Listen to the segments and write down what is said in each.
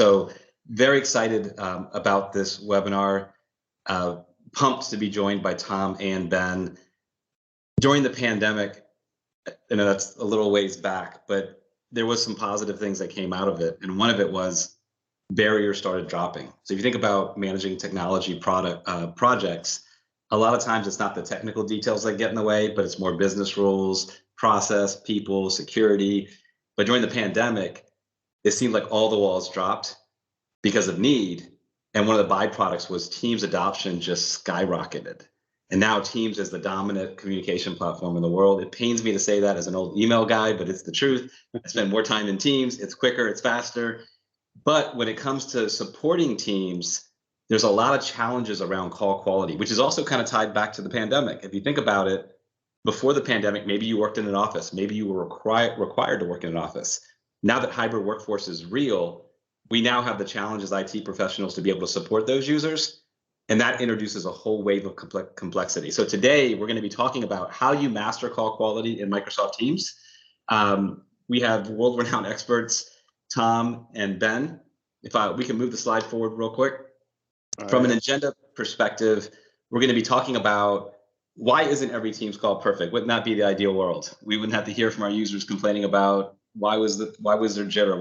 So very excited about this webinar. Pumped to be joined by Tom and Ben. During the pandemic, I know that's a little ways back, but there was some positive things that came out of it. And one of it was barriers started dropping. So if you think about managing technology projects, a lot of times it's not the technical details that get in the way, but it's more business rules, process, people, security. But during the pandemic, it seemed like all the walls dropped because of need. And one of the byproducts was Teams adoption just skyrocketed. And now Teams is the dominant communication platform in the world. It pains me to say that as an old email guy, but it's the truth. I spend more time in Teams. It's quicker, it's faster. But when it comes to supporting Teams, there's a lot of challenges around call quality, which is also kind of tied back to the pandemic. If you think about it, before the pandemic, maybe you worked in an office, maybe you were required to work in an office. Now that hybrid workforce is real, we now have the challenge as IT professionals to be able to support those users. And that introduces a whole wave of complexity. So today we're going to be talking about how you master call quality in Microsoft Teams. We have world-renowned experts, Tom and Ben. If we can move the slide forward real quick. From an agenda perspective, we're going to be talking about why isn't every Teams call perfect? Wouldn't that be the ideal world? We wouldn't have to hear from our users complaining about why was there jitter?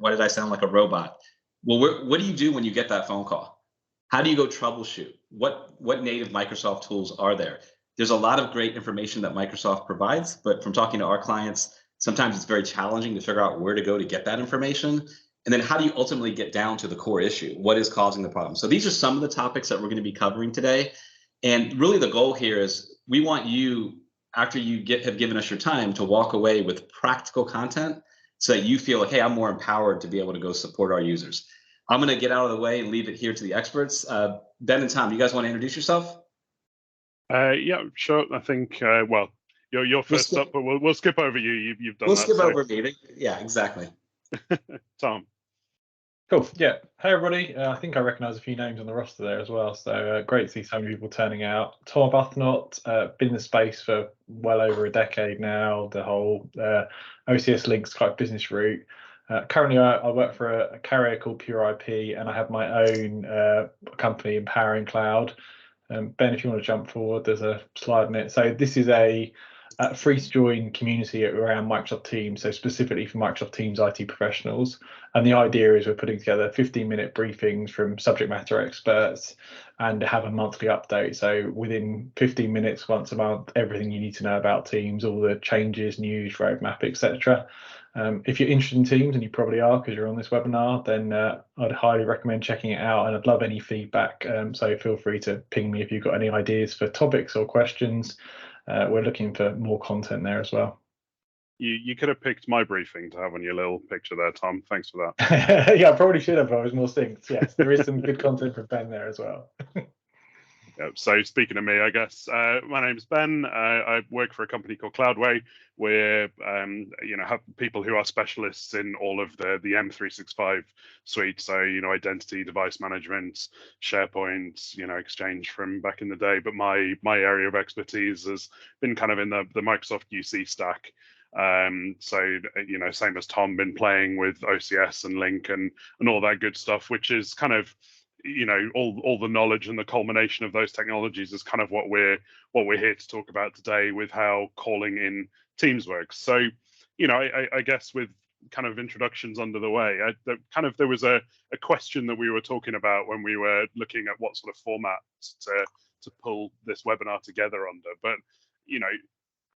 Why did I sound like a robot? Well, what do you do when you get that phone call? How do you go troubleshoot? What native Microsoft tools are there? There's a lot of great information that Microsoft provides, but from talking to our clients, sometimes it's very challenging to figure out where to go to get that information. And then how do you ultimately get down to the core issue? What is causing the problem? So these are some of the topics that we're going to be covering today. And really the goal here is we want you, after you have given us your time, to walk away with practical content so that you feel like, hey, I'm more empowered to be able to go support our users. I'm going to get out of the way and leave it here to the experts. Ben and Tom, do you guys want to introduce yourself? Yeah, sure. I think, well, you're first up, but we'll skip over you. You've done that. We'll skip over me. Yeah, exactly. Tom. Cool. Yeah. Hey, everybody. I think I recognize a few names on the roster there as well. So great to see so many people turning out. Tom Arbuthnot, been in the space for well over a decade now. The whole OCS links type business route. Currently, I work for a carrier called Pure IP, and I have my own company, Empowering Cloud. Ben, if you want to jump forward, there's a slide in it. So this is a free to join community around Microsoft Teams, so specifically for Microsoft Teams IT professionals. And the idea is we're putting together 15-minute briefings from subject matter experts and have a monthly update. So within 15 minutes, once a month, everything you need to know about Teams, all the changes, news, roadmap, etc. If you're interested in Teams, and you probably are because you're on this webinar, then I'd highly recommend checking it out, and I'd love any feedback. So feel free to ping me if you've got any ideas for topics or questions. We're looking for more content there as well. You could have picked my briefing to have on your little picture there, Tom. Thanks for that. Yeah, I probably should have. I was more synced. Yes, there is some good content from Ben there as well. Yeah, so speaking of me, I guess my name's Ben. I work for a company called Cloudway. We're have people who are specialists in all of the M365 suite. So identity, device management, SharePoint, Exchange from back in the day. But my area of expertise has been kind of in the Microsoft UC stack. So same as Tom, been playing with OCS and Link and all that good stuff, which is kind of all the knowledge and the culmination of those technologies is kind of what we're here to talk about today with how calling in Teams works. So I guess with kind of introductions under the way, there was a question that we were talking about when we were looking at what sort of format to pull this webinar together under. But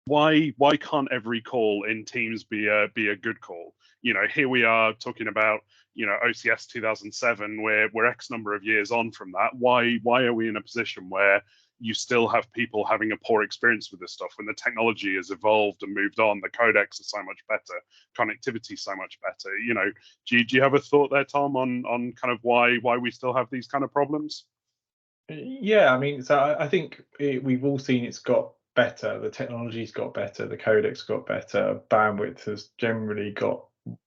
why can't every call in Teams be a good call? Here we are talking about OCS 2007, we're X number of years on from that. Why are we in a position where you still have people having a poor experience with this stuff when the technology has evolved and moved on? The codecs are so much better, connectivity so much better. Do you have a thought there, Tom, on kind of why we still have these kind of problems? Yeah, I mean, so I think we've all seen it's got better. The technology's got better. The codecs got better. Bandwidth has generally got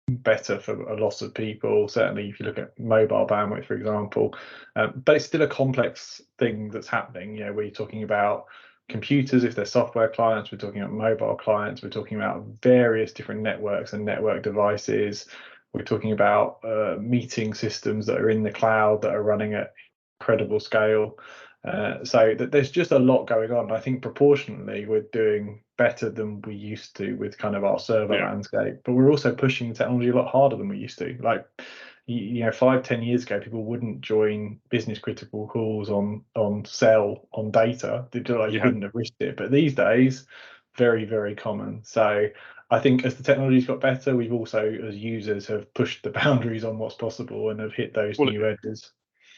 better for a lot of people. Certainly, if you look at mobile bandwidth, for example, but it's still a complex thing that's happening. We're talking about computers, if they're software clients, we're talking about mobile clients, we're talking about various different networks and network devices. We're talking about meeting systems that are in the cloud that are running at incredible scale. So there's just a lot going on. I think proportionally we're doing better than we used to with kind of our server landscape, but we're also pushing the technology a lot harder than we used to. Like, you know, 5-10 years ago, people wouldn't join business critical calls on cell on data. You wouldn't have risked it. But these days, very, very common. So I think as the technology's got better, we've also, as users, have pushed the boundaries on what's possible and have hit those new edges.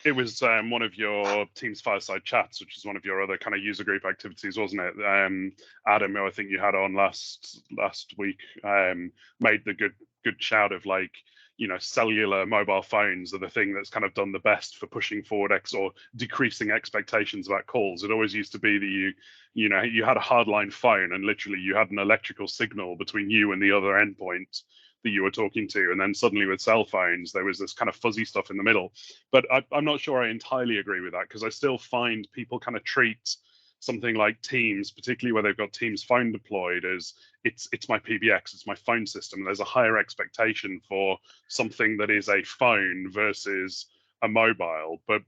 It was one of your Teams Fireside Chats, which is one of your other kind of user group activities, wasn't it? Adam, who I think you had on last week, made the good shout of, like, you know, cellular mobile phones are the thing that's kind of done the best for pushing forward or decreasing expectations about calls. It always used to be that you know, you had a hardline phone and literally you had an electrical signal between you and the other endpoint that you were talking to, and then suddenly with cell phones there was this kind of fuzzy stuff in the middle. But I'm not sure I entirely agree with that, because I still find people kind of treat something like Teams, particularly where they've got Teams phone deployed, as it's my PBX, it's my phone system. There's a higher expectation for something that is a phone versus a mobile. But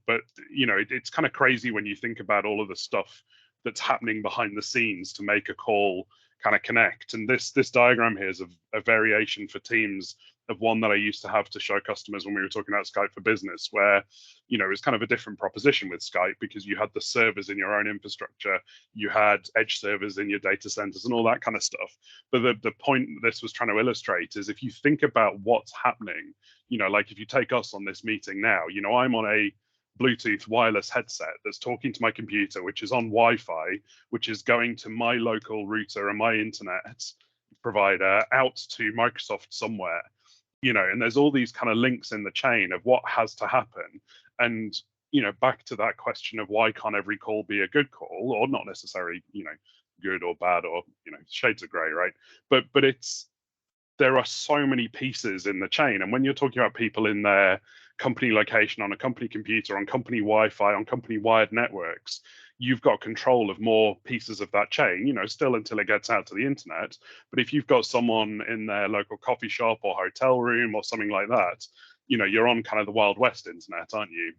you know, it's kind of crazy when you think about all of the stuff that's happening behind the scenes to make a call kind of connect. And this diagram here is a variation for Teams of one that I used to have to show customers when we were talking about Skype for Business, where, you know, it was kind of a different proposition with Skype, because you had the servers in your own infrastructure, you had edge servers in your data centers and all that kind of stuff. But the point this was trying to illustrate is, if you think about what's happening, you know, like if you take us on this meeting now, you know, I'm on a Bluetooth wireless headset that's talking to my computer, which is on Wi-Fi, which is going to my local router and my internet provider out to Microsoft somewhere, you know, and there's all these kind of links in the chain of what has to happen. And, you know, back to that question of why can't every call be a good call, or not necessarily, you know, good or bad, or, you know, shades of gray, right? But there are so many pieces in the chain. And when you're talking about people in their company location, on a company computer, on company Wi-Fi, on company wired networks, you've got control of more pieces of that chain, you know, still until it gets out to the internet. But if you've got someone in their local coffee shop or hotel room or something like that, you know, you're on kind of the Wild West internet, aren't you?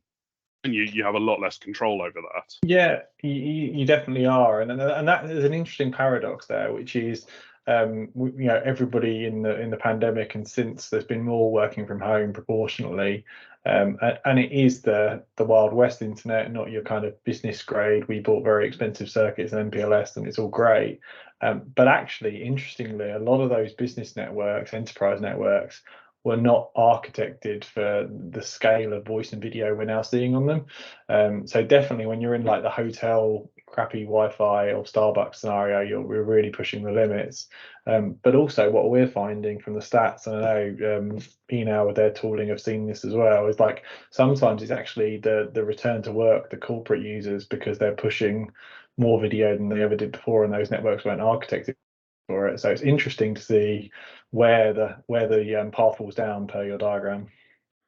And you have a lot less control over that. Yeah, you definitely are. And that is an interesting paradox there, which is, you know, everybody in the pandemic, and since there's been more working from home proportionally, and it is the Wild West internet, not your kind of business grade. We bought very expensive circuits and MPLS, and it's all great. But actually, interestingly, a lot of those business networks, enterprise networks, were not architected for the scale of voice and video we're now seeing on them. So definitely, when you're in like the hotel crappy Wi-Fi or Starbucks scenario, we're really pushing the limits. But also what we're finding from the stats, and I know ENow with their tooling have seen this as well, is like sometimes it's actually the return to work, the corporate users, because they're pushing more video than they ever did before, and those networks weren't architected for it. So it's interesting to see where the path falls down per your diagram.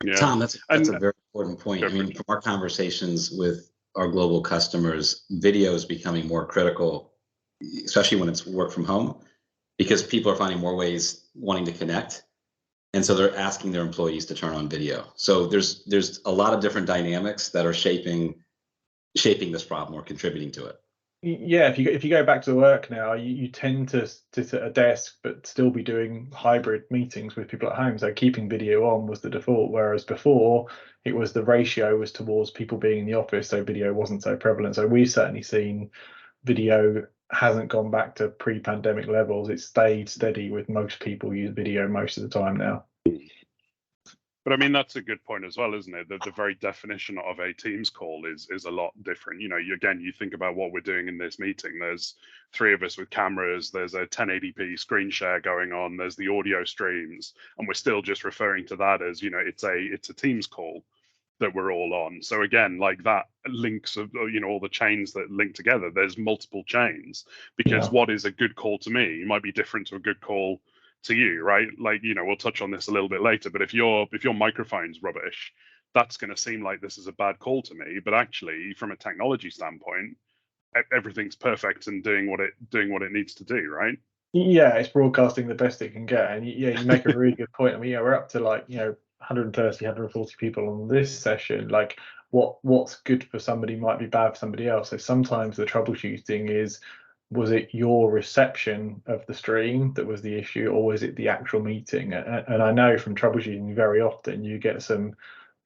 Yeah. Tom, that's a very important point. I mean, from our conversations with our global customers, video is becoming more critical, especially when it's work from home, because people are finding more ways wanting to connect. And so they're asking their employees to turn on video. So there's a lot of different dynamics that are shaping this problem or contributing to it. Yeah, if you go back to work now, you tend to sit at a desk but still be doing hybrid meetings with people at home. So keeping video on was the default, whereas before it was the ratio was towards people being in the office, so video wasn't so prevalent. So we've certainly seen video hasn't gone back to pre-pandemic levels. It's stayed steady, with most people use video most of the time now. But I mean, that's a good point as well, isn't it? That the very definition of a Teams call is a lot different. You know, you think about what we're doing in this meeting. There's 3 of us with cameras. There's a 1080p screen share going on. There's the audio streams, and we're still just referring to that as, you know, it's a Teams call that we're all on. So again, like that links of, you know, all the chains that link together. There's multiple chains, because what is a good call to me might be different to a good call to you, right? Like, you know, we'll touch on this a little bit later, but if your microphone's rubbish, that's going to seem like this is a bad call to me. But actually, from a technology standpoint, everything's perfect and doing what it needs to do, right? Yeah, it's broadcasting the best it can get, and yeah, you make a really good point. I mean, yeah, we're up to like 130, 140 people on this session. Like, what's good for somebody might be bad for somebody else. So sometimes the troubleshooting is, was it your reception of the stream that was the issue, or was it the actual meeting? And I know from troubleshooting very often you get some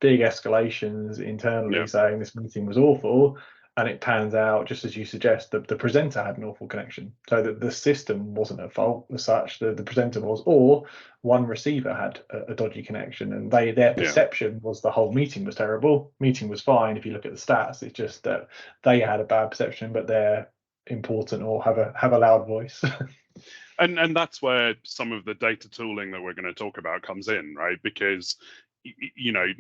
big escalations internally Yeah. saying this meeting was awful, and it pans out, just as you suggest, that the presenter had an awful connection. So that the system wasn't at fault as such, the presenter was, or one receiver had a dodgy connection, and their perception was the whole meeting was terrible. Meeting was fine if you look at the stats. It's just that they had a bad perception, but they're important or have a loud voice. And that's where some of the data tooling that we're going to talk about comes in, right? Because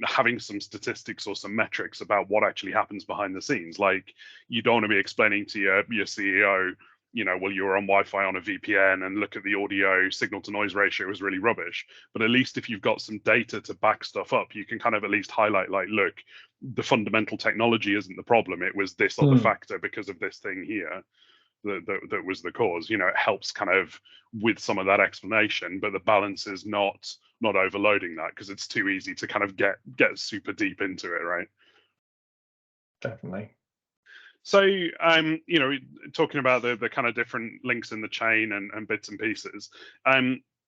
having some statistics or some metrics about what actually happens behind the scenes, like you don't want to be explaining to your CEO, well, you were on Wi-Fi on a VPN and look at the audio signal to noise ratio was really rubbish. But at least if you've got some data to back stuff up, you can kind of at least highlight, like, look, the fundamental technology isn't the problem. It was this other factor because of this thing here that was the cause. It helps kind of with some of that explanation, but the balance is not overloading that, because it's too easy to kind of get super deep into it, right? Definitely. So, talking about the kind of different links in the chain and bits and pieces,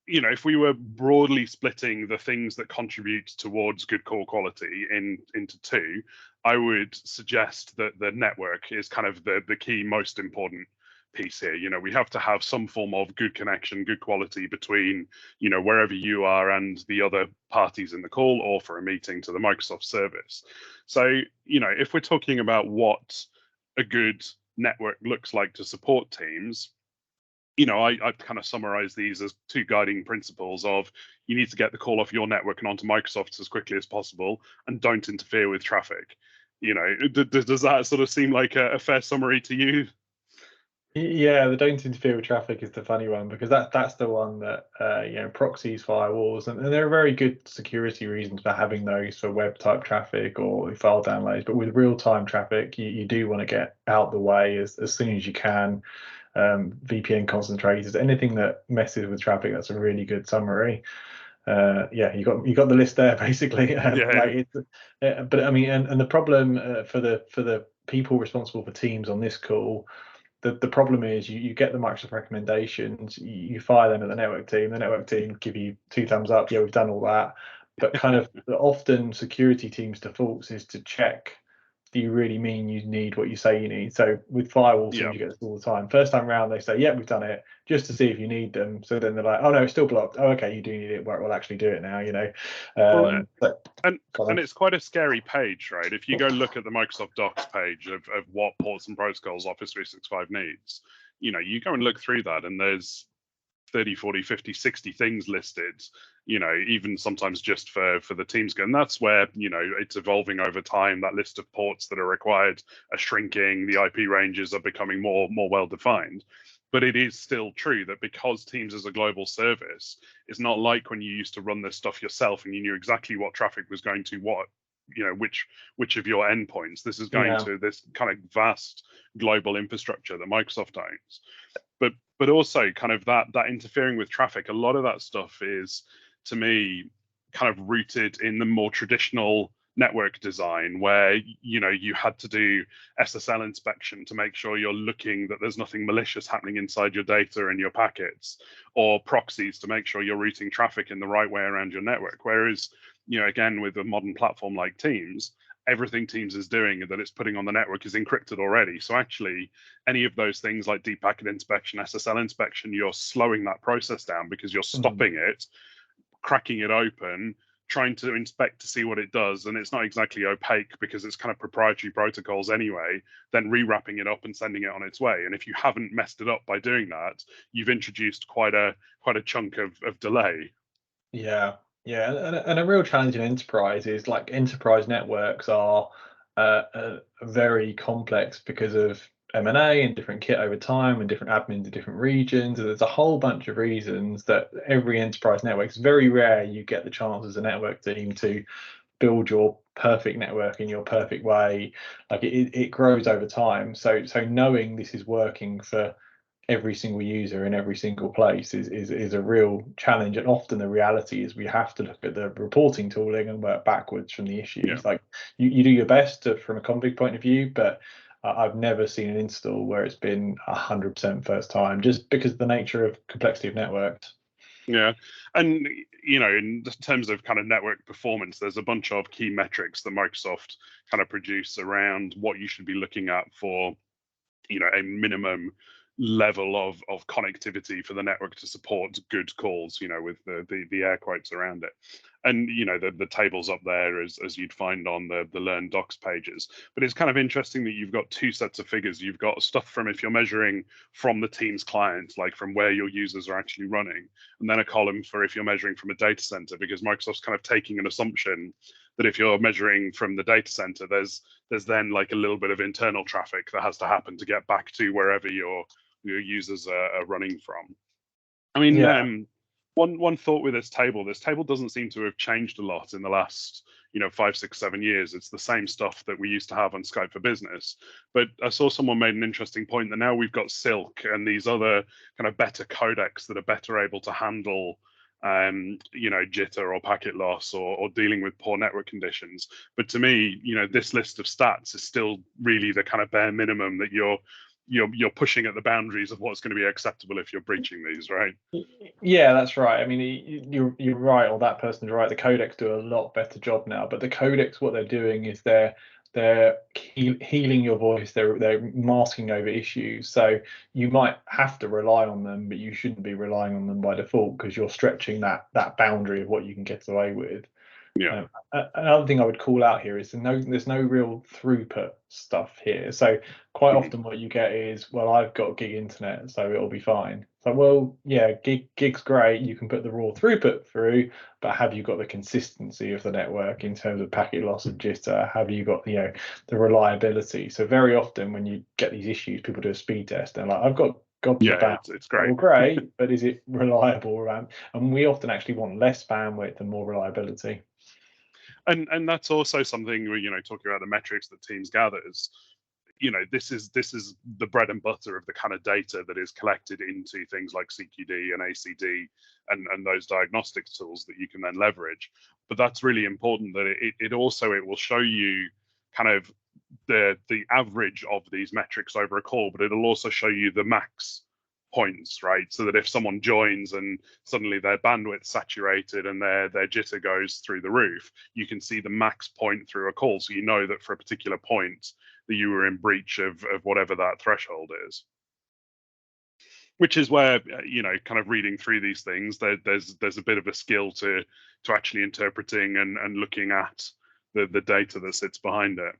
if we were broadly splitting the things that contribute towards good call quality into two, I would suggest that the network is kind of the key, most important piece here. We have to have some form of good connection, good quality between, wherever you are and the other parties in the call, or for a meeting to the Microsoft service. So, if we're talking about what a good network looks like to support teams, I kind of summarize these as two guiding principles of: you need to get the call off your network and onto Microsoft as quickly as possible, and don't interfere with traffic. Does that sort of seem like a fair summary to you? Yeah, the don't interfere with traffic is the funny one, because that's the one that proxies, firewalls, and there are very good security reasons for having those for web type traffic or file downloads. But with real time traffic, you do want to get out the way as soon as you can. VPN concentrators, anything that messes with traffic. That's a really good summary. Yeah, you got the list there basically. But I mean, and the problem for the people responsible for teams on this call. The problem is you get the Microsoft recommendations, you fire them at the network team give you 2 thumbs up, yeah, we've done all that. But kind of often security teams' defaults is to check, do you really mean you need what you say you need? So with firewall teams, you get this all the time. First time round, they say, yeah, we've done it, just to see if you need them. So then they're like, oh no, it's still blocked. Oh, okay, you do need it. We'll actually do it now, And it's quite a scary page, right? If you go look at the Microsoft Docs page of what ports and protocols Office 365 needs, you go and look through that, and there's 30, 40, 50, 60 things listed, even sometimes just for the Teams. And that's where, it's evolving over time. That list of ports that are required are shrinking. The IP ranges are becoming more well-defined. But it is still true that because Teams is a global service, it's not like when you used to run this stuff yourself and you knew exactly what traffic was going to what, which of your endpoints. This is going to this kind of vast global infrastructure that Microsoft owns. But also kind of that interfering with traffic, a lot of that stuff is, to me, kind of rooted in the more traditional network design, where you had to do SSL inspection to make sure you're looking that there's nothing malicious happening inside your data and your packets, or proxies to make sure you're routing traffic in the right way around your network. Whereas, again, with a modern platform like Teams, everything Teams is doing that it's putting on the network is encrypted already. So actually, any of those things like deep packet inspection, SSL inspection, you're slowing that process down because you're stopping it, cracking it open, trying to inspect to see what it does, and it's not exactly opaque because it's kind of proprietary protocols anyway, then rewrapping it up and sending it on its way. And if you haven't messed it up by doing that, you've introduced quite a chunk of delay. Yeah, and a real challenge in enterprise is, like, enterprise networks are very complex because of M&A and different kit over time and different admins in different regions. And there's a whole bunch of reasons that every enterprise network, it's very rare you get the chance as a network team to build your perfect network in your perfect way. Like, it grows over time. So knowing this is working for every single user in every single place is a real challenge. And often the reality is we have to look at the reporting tooling and work backwards from the issues. Yeah. Like you do your best from a config point of view, but I've never seen an install where it's been 100% first time, just because of the nature of complexity of networks. Yeah, and in terms of kind of network performance, there's a bunch of key metrics that Microsoft kind of produce around what you should be looking at for, a minimum level of connectivity for the network to support good calls, with the air quotes around it. And the tables up there as you'd find on the Learn Docs pages. But it's kind of interesting that you've got two sets of figures. You've got stuff from if you're measuring from the Teams client, like from where your users are actually running, and then a column for if you're measuring from a data center, because Microsoft's kind of taking an assumption that if you're measuring from the data center, there's then like a little bit of internal traffic that has to happen to get back to wherever your users are running from. I mean, Yeah. One thought with this table doesn't seem to have changed a lot in the last 5, 6, 7 years. It's the same stuff that we used to have on Skype for Business. But I saw someone made an interesting point that now we've got Silk and these other kind of better codecs that are better able to handle jitter or packet loss or dealing with poor network conditions. But to me, this list of stats is still really the kind of bare minimum that you're pushing at the boundaries of what's going to be acceptable if you're breaching these, right? Yeah, that's right. I mean, you're right, or that person's right. The codecs do a lot better job now, but the codecs, what they're doing is they're healing your voice. They're masking over issues. So you might have to rely on them, but you shouldn't be relying on them by default, because you're stretching that boundary of what you can get away with. Yeah. Another thing I would call out here is there's no real throughput stuff here. So quite often what you get is, well, I've got gig internet, so it'll be fine. So, well, yeah, gig's great. You can put the raw throughput through, but have you got the consistency of the network in terms of packet loss and jitter? Have you got the reliability? So very often when you get these issues, people do a speed test and like, I've got gobs of bandwidth. It's great. Well, great, but is it reliable? And we often actually want less bandwidth and more reliability. And that's also something where, talking about the metrics that Teams gathers, this is the bread and butter of the kind of data that is collected into things like CQD and ACD and those diagnostics tools that you can then leverage. But that's really important that it will show you kind of the average of these metrics over a call, but it'll also show you the max points, right? So that if someone joins and suddenly their bandwidth saturated and their jitter goes through the roof, you can see the max point through a call. So you know that for a particular point that you were in breach of whatever that threshold is. Which is where, kind of reading through these things, there's a bit of a skill to actually interpreting and looking at the data that sits behind it.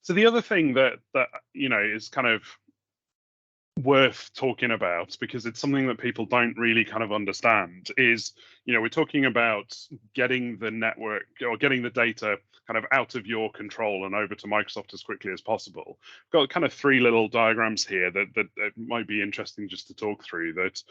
So the other thing that is kind of worth talking about, because it's something that people don't really kind of understand, is we're talking about getting the network or getting the data kind of out of your control and over to Microsoft as quickly as possible. Got kind of 3 little diagrams here that might be interesting just to talk through. That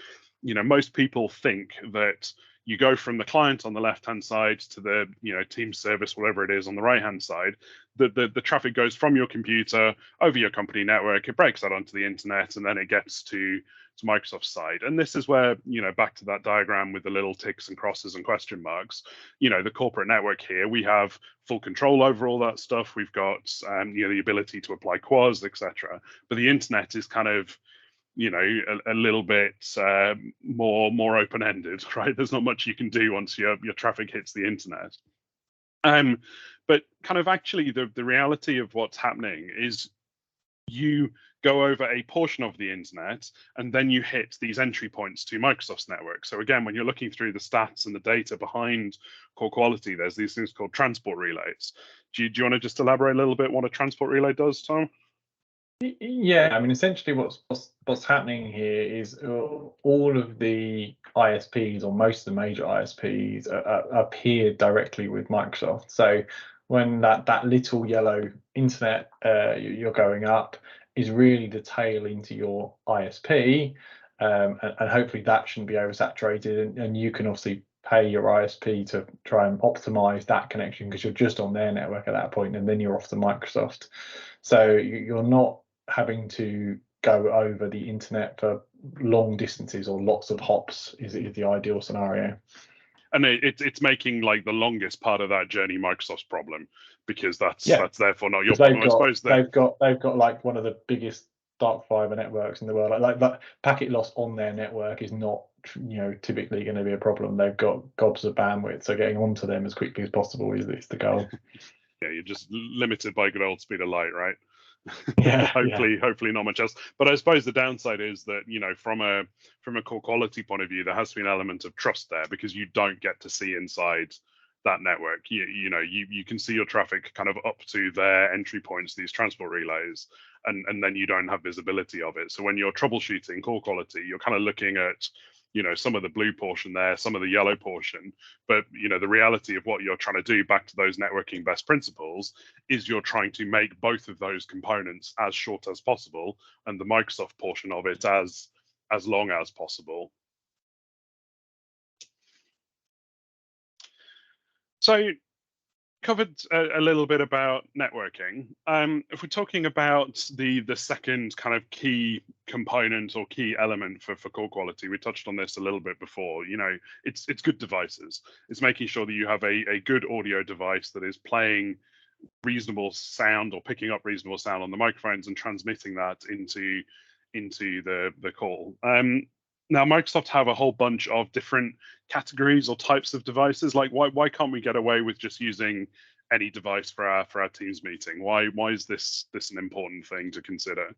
most people think that you go from the client on the left-hand side to the Teams service, whatever it is, on the right-hand side. The traffic goes from your computer over your company network. It breaks out onto the internet, and then it gets to Microsoft's side. And this is where, back to that diagram with the little ticks and crosses and question marks, the corporate network here, we have full control over all that stuff. We've got the ability to apply quas, etc. But the internet is kind of a little bit more open-ended, right? There's not much you can do once your traffic hits the internet. But kind of actually the reality of what's happening is you go over a portion of the internet and then you hit these entry points to Microsoft's network. So again, when you're looking through the stats and the data behind core quality, there's these things called transport relays. Do you want to just elaborate a little bit what a transport relay does, Tom? Yeah, I mean, essentially what's happening here is all of the ISPs, or most of the major ISPs, are paired directly with Microsoft. So when that little yellow internet you're going up is really the tail into your ISP, and hopefully that shouldn't be oversaturated, and you can obviously pay your ISP to try and optimize that connection, because you're just on their network at that point, and then you're off to Microsoft. So you're not having to go over the internet for long distances or lots of hops is the ideal scenario. And it's making like the longest part of that journey Microsoft's problem, because that's therefore not your problem. I suppose they've got like one of the biggest dark fiber networks in the world. Like packet loss on their network is not, you know, typically going to be a problem. They've got gobs of bandwidth, so getting onto them as quickly as possible is the goal. Yeah, you're just limited by good old speed of light, right? Yeah. Hopefully not much else. But I suppose the downside is that, you know, from a core quality point of view, there has to be an element of trust there, because you don't get to see inside that network. You know, you can see your traffic kind of up to their entry points, these transport relays, and then you don't have visibility of it. So when you're troubleshooting core quality, you're kind of looking at, you know, some of the blue portion there, some of the yellow portion. But, you know, the reality of what you're trying to do, back to those networking best principles, is you're trying to make both of those components as short as possible, and the Microsoft portion of it as long as possible. So covered a little bit about networking. If we're talking about the second kind of key component or key element for core quality, we touched on this a little bit before. You know, it's good devices. It's making sure that you have a good audio device that is playing reasonable sound or picking up reasonable sound on the microphones and transmitting that into the call. Now, Microsoft have a whole bunch of different categories or types of devices. Like, why can't we get away with just using any device for our Teams meeting? Why is this an important thing to consider?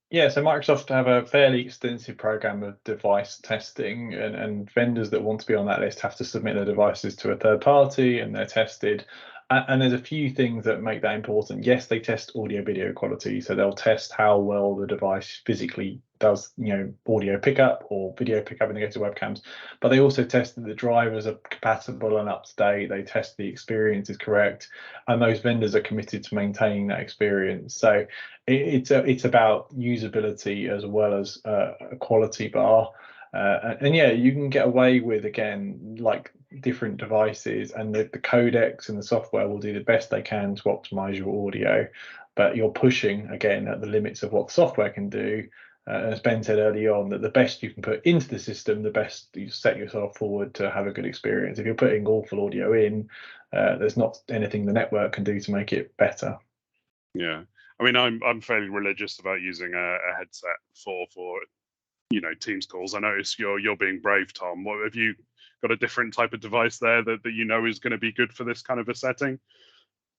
Yeah, so Microsoft have a fairly extensive program of device testing, and vendors that want to be on that list have to submit their devices to a third party, and they're tested. And there's a few things that make that important. Yes, they test audio video quality, so they'll test how well the device physically does, you know, audio pickup or video pickup when they go to webcams. But they also test that the drivers are compatible and up to date. They test the experience is correct, and those vendors are committed to maintaining that experience. So it's about usability as well as a quality bar. And yeah, you can get away with, again, like different devices, and the codecs and the software will do the best they can to optimize your audio, but you're pushing again at the limits of what the software can do. As Ben said early on, that the best you can put into the system, the best you set yourself forward to have a good experience. If you're putting awful audio in, there's not anything the network can do to make it better. Yeah, I mean, I'm fairly religious about using a headset for you know, Teams calls. I notice you're being brave, Tom. What have you got, a different type of device there that you know is going to be good for this kind of a setting?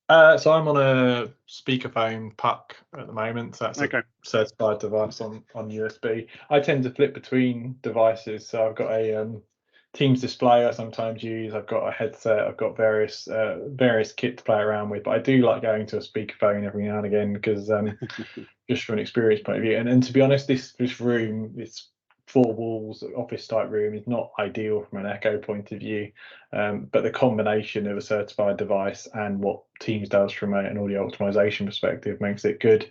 So I'm on a speakerphone puck at the moment. So that's okay. A certified device on USB. I tend to flip between devices. So I've got a Teams display I sometimes use. I've got a headset. I've got various kit to play around with. But I do like going to a speakerphone every now and again, because just from an experience point of view. And to be honest, this room, it's 4 walls, office type room, is not ideal from an echo point of view. But the combination of a certified device and what Teams does from an audio optimization perspective makes it good.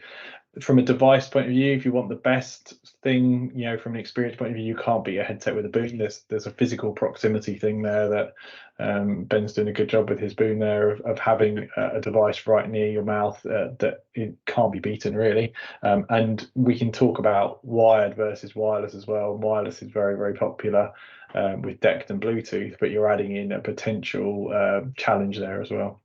From a device point of view, if you want the best thing, you know, from an experience point of view, you can't beat a headset with a boom. There's a physical proximity thing there that Ben's doing a good job with his boom there of having a device right near your mouth that it can't be beaten, really. And we can talk about wired versus wireless as well. Wireless is very, very popular with DECT and Bluetooth, but you're adding in a potential challenge there as well.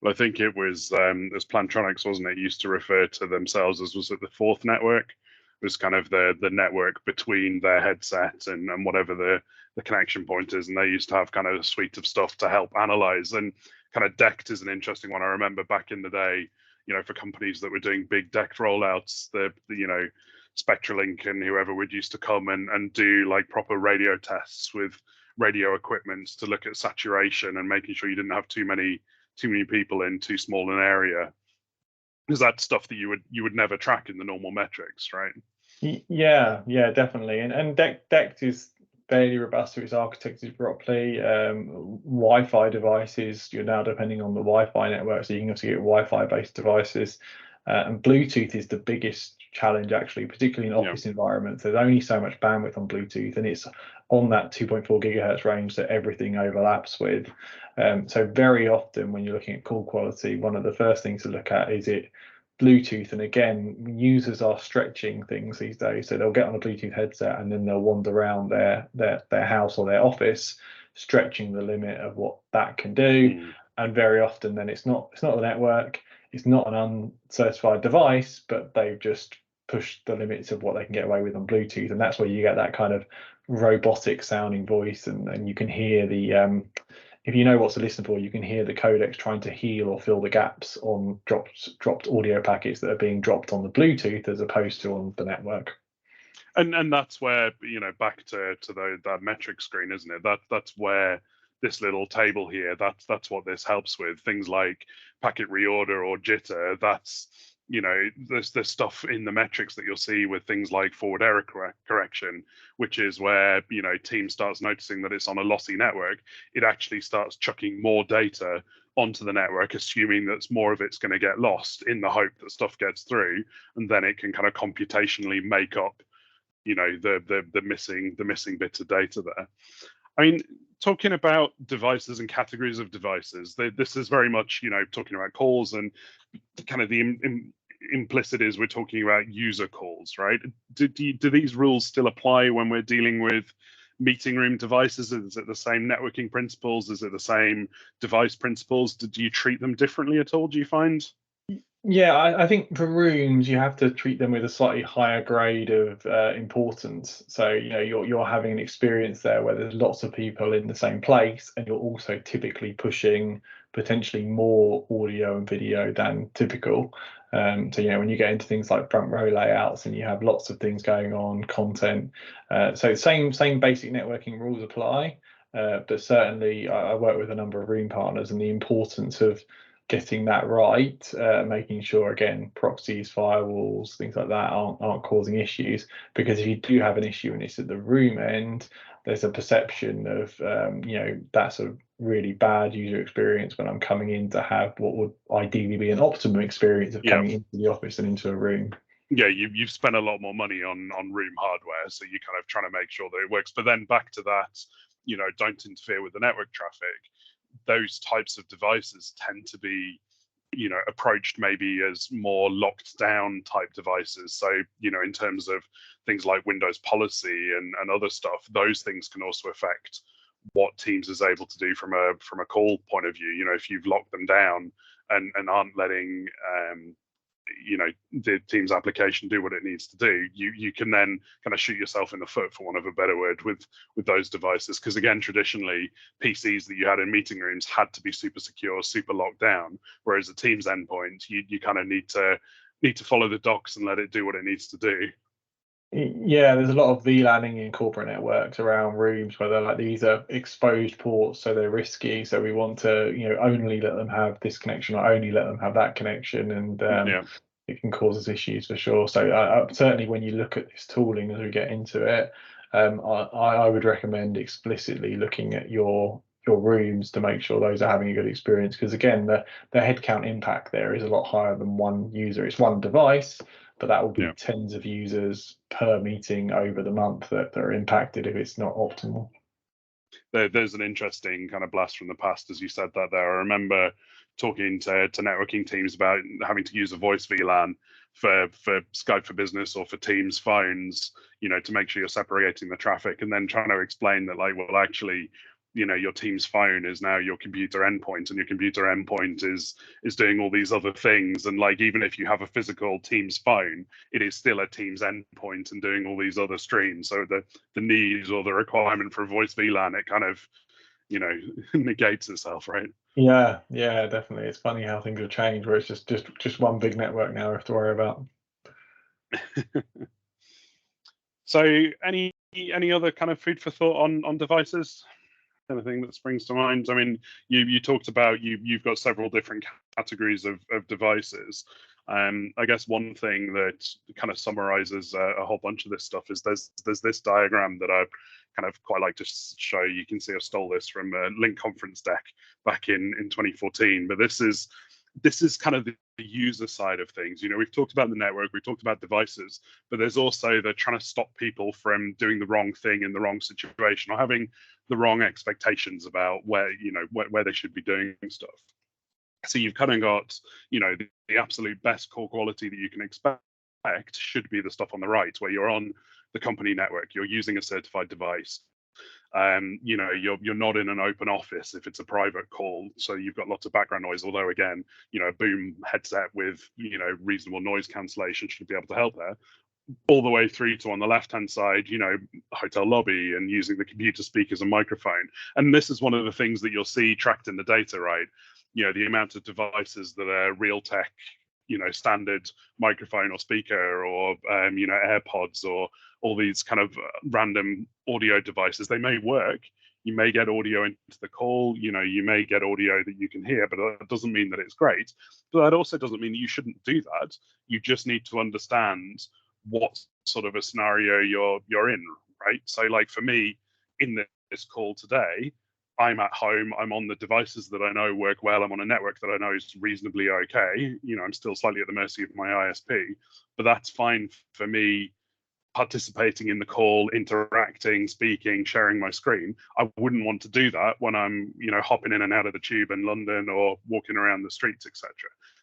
Well, I think it was as Plantronics, wasn't it, used to refer to themselves as, was it the fourth network? It was kind of the network between their headset and whatever the connection point is, and they used to have kind of a suite of stuff to help analyze. And kind of DECT is an interesting one. I remember back in the day, you know, for companies that were doing big DECT rollouts, the you know, SpectraLink and whoever would used to come and do like proper radio tests with radio equipment to look at saturation and making sure you didn't have too many people in too small an area, because that's stuff that you would never track in the normal metrics, right? Yeah, definitely. And DECT is fairly robust to its architected properly. Wi-Fi devices, you're now depending on the Wi-Fi network, so you can also get Wi-Fi based devices. And Bluetooth is the biggest challenge, actually, particularly in office environments. There's only so much bandwidth on Bluetooth, and it's on that 2.4 gigahertz range that everything overlaps with. So very often when you're looking at call quality, one of the first things to look at, is it Bluetooth, and again, users are stretching things these days. So they'll get on a Bluetooth headset and then they'll wander around their house or their office, stretching the limit of what that can do. And very often, then it's not the network, it's not an uncertified device, but they've just pushed the limits of what they can get away with on Bluetooth, and that's where you get that kind of robotic sounding voice, and you can hear the if you know what to listen for, you can hear the codecs trying to heal or fill the gaps on dropped audio packets that are being dropped on the Bluetooth as opposed to on the network. And that's where, you know, back to that metric screen, isn't it? That's where this little table here, that's what this helps with. Things like packet reorder or jitter, that's, you know, there's stuff in the metrics that you'll see with things like forward error correction, which is where, you know, team starts noticing that it's on a lossy network. It actually starts chucking more data onto the network, assuming that more of it's going to get lost in the hope that stuff gets through, and then it can kind of computationally make up, you know, the missing bits of data there. I mean, talking about devices and categories of devices, this is very much, you know, talking about calls, and kind of the implicit is we're talking about user calls, right? Do these rules still apply when we're dealing with meeting room devices? Is it the same networking principles? Is it the same device principles? Do you treat them differently at all, do you find? Yeah, I think for rooms you have to treat them with a slightly higher grade of importance. So, you know, you're having an experience there where there's lots of people in the same place, and you're also typically pushing potentially more audio and video than typical. So, you know, when you get into things like front row layouts and you have lots of things going on, content. So same basic networking rules apply, but certainly I work with a number of room partners, and the importance of getting that right, making sure, again, proxies, firewalls, things like that aren't causing issues. Because if you do have an issue and it's at the room end, there's a perception of, you know, that's a really bad user experience when I'm coming in to have what would ideally be an optimum experience of coming into the office and into a room. Yeah, you've spent a lot more money on room hardware, so you're kind of trying to make sure that it works. But then back to that, you know, don't interfere with the network traffic. Those types of devices tend to be, you know, approached maybe as more locked down type devices. So, you know, in terms of things like Windows policy and other stuff, those things can also affect what Teams is able to do from a call point of view. You know, if you've locked them down and aren't letting you know, the Teams application do what it needs to do, you can then kind of shoot yourself in the foot, for want of a better word, with those devices. Because again, traditionally, PCs that you had in meeting rooms had to be super secure, super locked down, whereas a Teams endpoint, you kind of need to follow the docs and let it do what it needs to do. Yeah, there's a lot of VLANing in corporate networks around rooms where they're like, these are exposed ports, so they're risky. So we want to, you know, only let them have this connection or only let them have that connection, and it can cause us issues for sure. So certainly, when you look at this tooling as we get into it, I would recommend explicitly looking at your rooms to make sure those are having a good experience. Because again, the headcount impact there is a lot higher than one user. It's one device, but that will be tens of users per meeting over the month that are impacted if it's not optimal. There's an interesting kind of blast from the past, as you said that there. I remember talking to networking teams about having to use a voice VLAN for Skype for Business or for Teams phones, you know, to make sure you're separating the traffic, and then trying to explain that, like, well, actually, you know, your Teams phone is now your computer endpoint, and your computer endpoint is doing all these other things. And like, even if you have a physical Teams phone, it is still a Teams endpoint and doing all these other streams. So the need or the requirement for a voice VLAN, it kind of, you know, negates itself, right? Yeah, definitely. It's funny how things have changed, where it's just one big network now we have to worry about. So any other kind of food for thought on devices? Anything that springs to mind? I mean, you talked about you've got several different categories of devices. I guess one thing that kind of summarizes a whole bunch of this stuff is there's this diagram that I kind of quite like to show. You can see I stole this from a Link conference deck back in 2014, but this is kind of the user side of things. You know, we've talked about the network, we've talked about devices, but there's also the trying to stop people from doing the wrong thing in the wrong situation, or having the wrong expectations about where, you know, where they should be doing stuff. So you've kind of got, the absolute best call quality that you can expect should be the stuff on the right, where you're on the company network, you're using a certified device. You're not in an open office if it's a private call, so you've got lots of background noise. Although again, a boom headset with reasonable noise cancellation should be able to help there. All the way through to, on the left-hand side, hotel lobby and using the computer speakers and microphone. And this is one of the things that you'll see tracked in the data, right? The amount of devices that are Realtek, standard microphone or speaker, or AirPods, or all these kind of random audio devices. They may work. You may get audio into the call. You may get audio that you can hear, but that doesn't mean that it's great. But that also doesn't mean that you shouldn't do that. You just need to understand what sort of a scenario you're in, right? So, like for me, in this call today, I'm at home, I'm on the devices that I know work well, I'm on a network that I know is reasonably okay. I'm still slightly at the mercy of my ISP, but that's fine for me participating in the call, interacting, speaking, sharing my screen. I wouldn't want to do that when I'm, hopping in and out of the tube in London or walking around the streets, etc.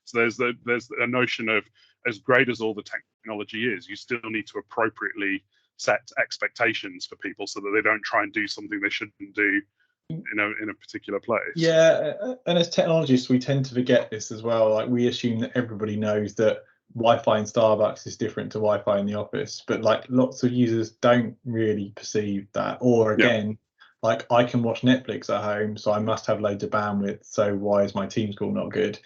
So there's a notion of, as great as all the technology is, you still need to appropriately set expectations for people so that they don't try and do something they shouldn't do in a particular place. Yeah, and as technologists, we tend to forget this as well. Like, we assume that everybody knows that Wi-Fi in Starbucks is different to Wi-Fi in the office, but like lots of users don't really perceive that. Or again, like, I can watch Netflix at home, so I must have loads of bandwidth. So why is my Teams call not good?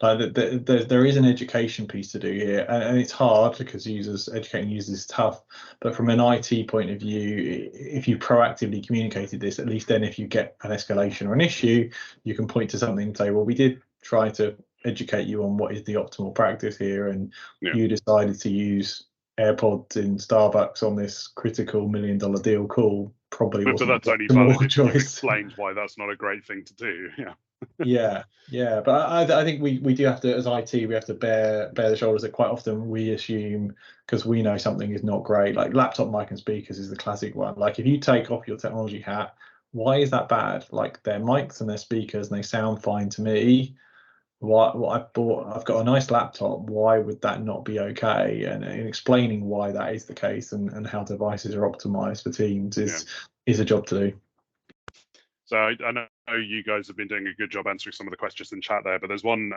Like, there is an education piece to do here, and it's hard because educating users is tough. But from an IT point of view, if you proactively communicated this, at least then if you get an escalation or an issue, you can point to something and say, well, we did try to educate you on what is the optimal practice here, and you decided to use AirPods in Starbucks on this critical $1 million deal call. Probably but wasn't that's only the valid if choice. you've explained why that's not a great thing to do. Yeah, but I think we do have to, as IT, we have to bear the shoulders that quite often we assume, because we know something is not great. Like laptop mic and speakers is the classic one. Like, if you take off your technology hat, why is that bad? Like, they're mics and they're speakers and they sound fine to me. What I've got a nice laptop, why would that not be okay? And explaining why that is the case, and how devices are optimized for Teams is a job to do. So I know you guys have been doing a good job answering some of the questions in chat there, but there's one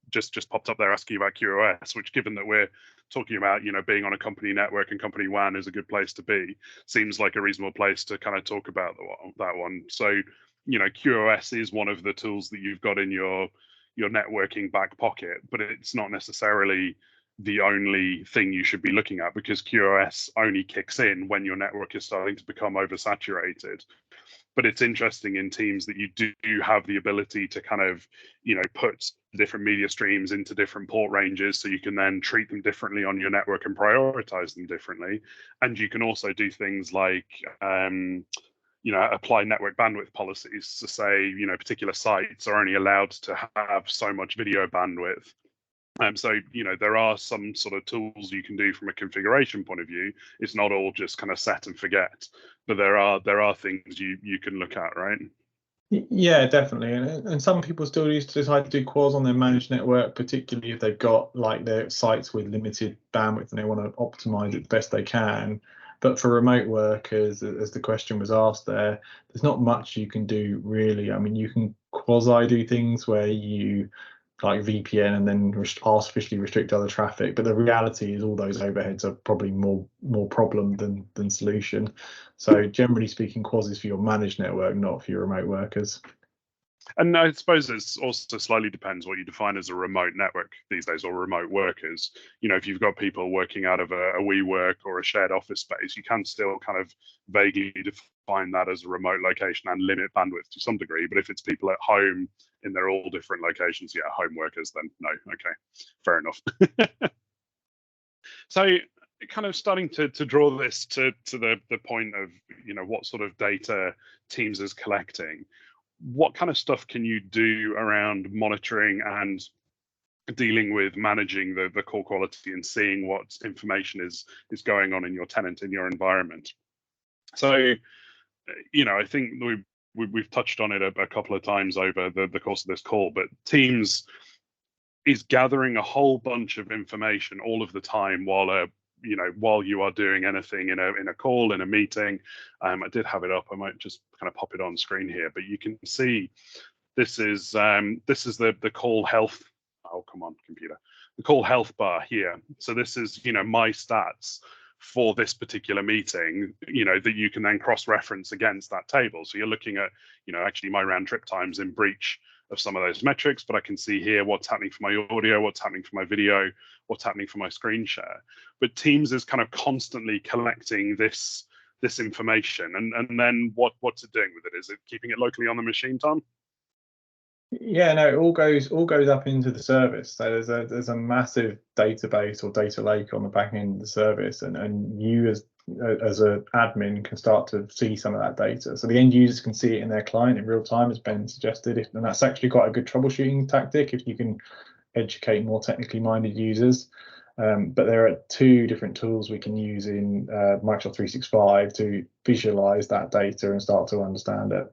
just popped up there asking about QoS, which, given that we're talking about being on a company network and company WAN is a good place to be, seems like a reasonable place to kind of talk about that one. So QoS is one of the tools that you've got in your networking back pocket, but it's not necessarily the only thing you should be looking at, because QoS only kicks in when your network is starting to become oversaturated. But it's interesting in Teams that you do have the ability to kind of, put different media streams into different port ranges, so you can then treat them differently on your network and prioritize them differently. And you can also do things like apply network bandwidth policies to say, particular sites are only allowed to have so much video bandwidth. So, there are some sort of tools you can do from a configuration point of view. It's not all just kind of set and forget, but there are things you can look at, right? Yeah, definitely. And some people still decide to do QoS on their managed network, particularly if they've got like their sites with limited bandwidth and they want to optimize it the best they can. But for remote workers, as the question was asked there's not much you can do really. I mean, you can quasi do things where you like VPN and then artificially restrict other traffic, but the reality is all those overheads are probably more problem than solution. So generally speaking, QoS is for your managed network, not for your remote workers. And I suppose it also slightly depends what you define as a remote network these days, or remote workers. If you've got people working out of a WeWork or a shared office space, you can still kind of vaguely define that as a remote location and limit bandwidth to some degree. But if it's people at home in their all different locations, home workers, then no, okay, fair enough. So kind of starting to draw this to the point of, what sort of data Teams is collecting. What kind of stuff can you do around monitoring and dealing with managing the call quality and seeing what information is going on in your tenant, in your environment? So, I think we've touched on it a couple of times over the course of this call, but Teams is gathering a whole bunch of information all of the time while you are doing anything in a call, in a meeting. I did have it up. I might just kind of pop it on screen here, but you can see this is the call health. Oh, come on, computer. The call health bar here. So this is, my stats for this particular meeting, that you can then cross-reference against that table. So you're looking at, actually my round trip times in breach of some of those metrics, but I can see here what's happening for my audio, what's happening for my video, what's happening for my screen share. But Teams is kind of constantly collecting this information, and then what's it doing with it? Is it keeping it locally on the machine, Tom? Yeah, no, it all goes up into the service. So there's a massive database or data lake on the back end of the service, and you as an admin can start to see some of that data. So the end users can see it in their client in real time, as Ben suggested, and that's actually quite a good troubleshooting tactic if you can educate more technically minded users. But there are two different tools we can use in Microsoft 365 to visualize that data and start to understand it.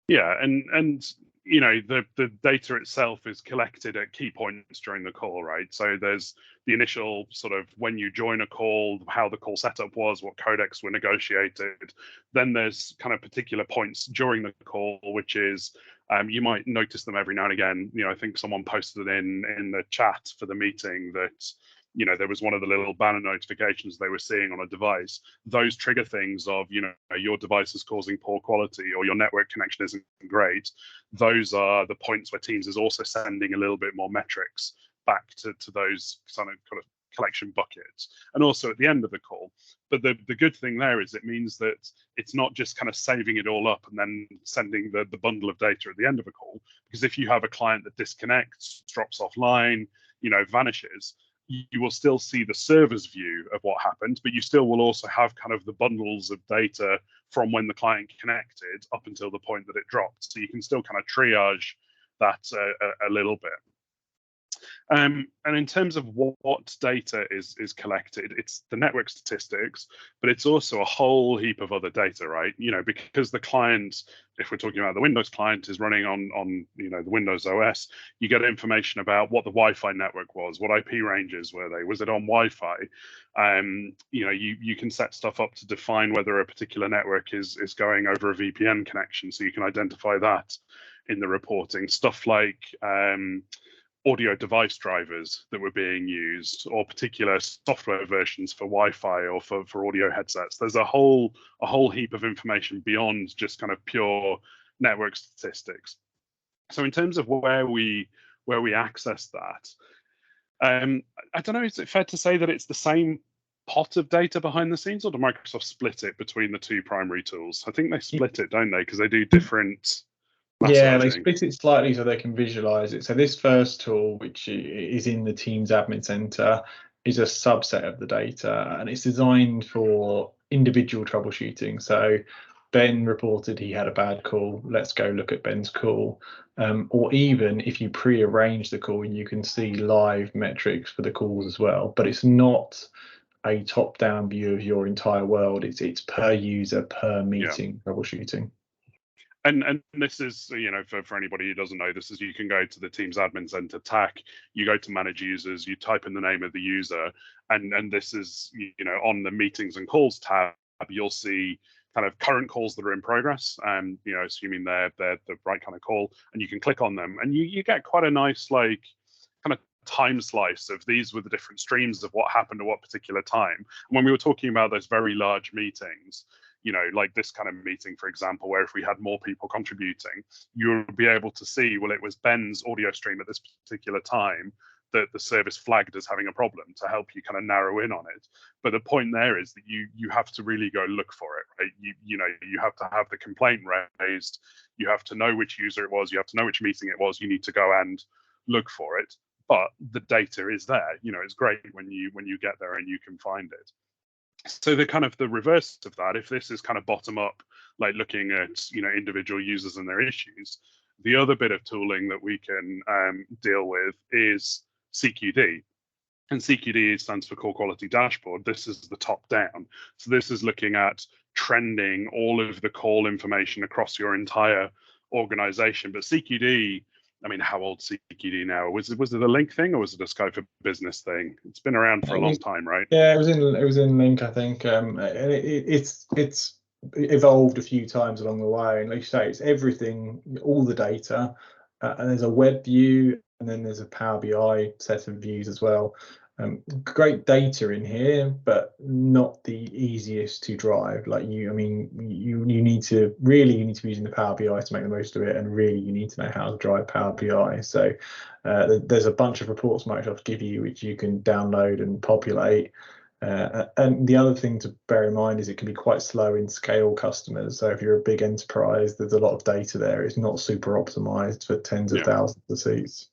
Yeah, and the data itself is collected at key points during the call, right? So there's the initial sort of when you join a call, how the call setup was, what codecs were negotiated. Then there's kind of particular points during the call, which is you might notice them every now and again. I think someone posted in the chat for the meeting that there was one of the little banner notifications they were seeing on a device. Those trigger things of, your device is causing poor quality or your network connection isn't great. Those are the points where Teams is also sending a little bit more metrics back to those kind of collection buckets, and also at the end of the call. But the good thing there is it means that it's not just kind of saving it all up and then sending the bundle of data at the end of a call, because if you have a client that disconnects, drops offline, vanishes, you will still see the server's view of what happened, but you still will also have kind of the bundles of data from when the client connected up until the point that it dropped. So you can still kind of triage that a little bit. And in terms of what data is collected, it's the network statistics, but it's also a whole heap of other data, right? Because the client, if we're talking about the Windows client, is running on the Windows OS, you get information about what the Wi-Fi network was, what IP ranges were they, was it on Wi-Fi? You can set stuff up to define whether a particular network is going over a VPN connection, so you can identify that in the reporting. Stuff like audio device drivers that were being used, or particular software versions for Wi-Fi or for audio headsets. There's a whole heap of information beyond just kind of pure network statistics. So in terms of where we access that, I don't know, is it fair to say that it's the same pot of data behind the scenes, or do Microsoft split it between the two primary tools? I think they split it, don't they? Because they do different. Yeah, they split it slightly so they can visualize it. So this first tool, which is in the Teams Admin Center, is a subset of the data, and it's designed for individual troubleshooting. So Ben reported he had a bad call. Let's go look at Ben's call. Or even if you pre-arrange the call, you can see live metrics for the calls as well. But it's not a top-down view of your entire world. It's per user, per meeting troubleshooting. And this is, for anybody who doesn't know, this is, you can go to the Teams Admin Center TAC, you go to manage users, you type in the name of the user, and this is, on the meetings and calls tab, you'll see kind of current calls that are in progress, and assuming they're the right kind of call, and you can click on them, and you get quite a nice kind of time slice of these were the different streams of what happened at what particular time. And when we were talking about those very large meetings, like this kind of meeting, for example, where if we had more people contributing, you would be able to see, well, it was Ben's audio stream at this particular time that the service flagged as having a problem, to help you kind of narrow in on it. But the point there is that you have to really go look for it, right? You have to have the complaint raised, you have to know which user it was, you have to know which meeting it was, you need to go and look for it. But the data is there. It's great when you get there and you can find it. So the kind of the reverse of that, if this is kind of bottom up, like looking at individual users and their issues, the other bit of tooling that we can deal with is CQD. And CQD stands for Call Quality Dashboard. This is the top down. So this is looking at trending all of the call information across your entire organization. But CQD I mean, how old CQD now? Was it a Link thing, or was it a Sky for Business thing? It's been around for a long time, right? Yeah, it was in Link, I think. It's evolved a few times along the way, and like you say, it's everything, all the data, and there's a web view, and then there's a Power BI set of views as well. Great data in here, but not the easiest to drive. Like you need to be using the Power BI to make the most of it, and really you need to know how to drive Power BI. So there's a bunch of reports Microsoft give you which you can download and populate. And the other thing to bear in mind is it can be quite slow in scale customers. So if you're a big enterprise, there's a lot of data there. It's not super optimized for tens of thousands of seats.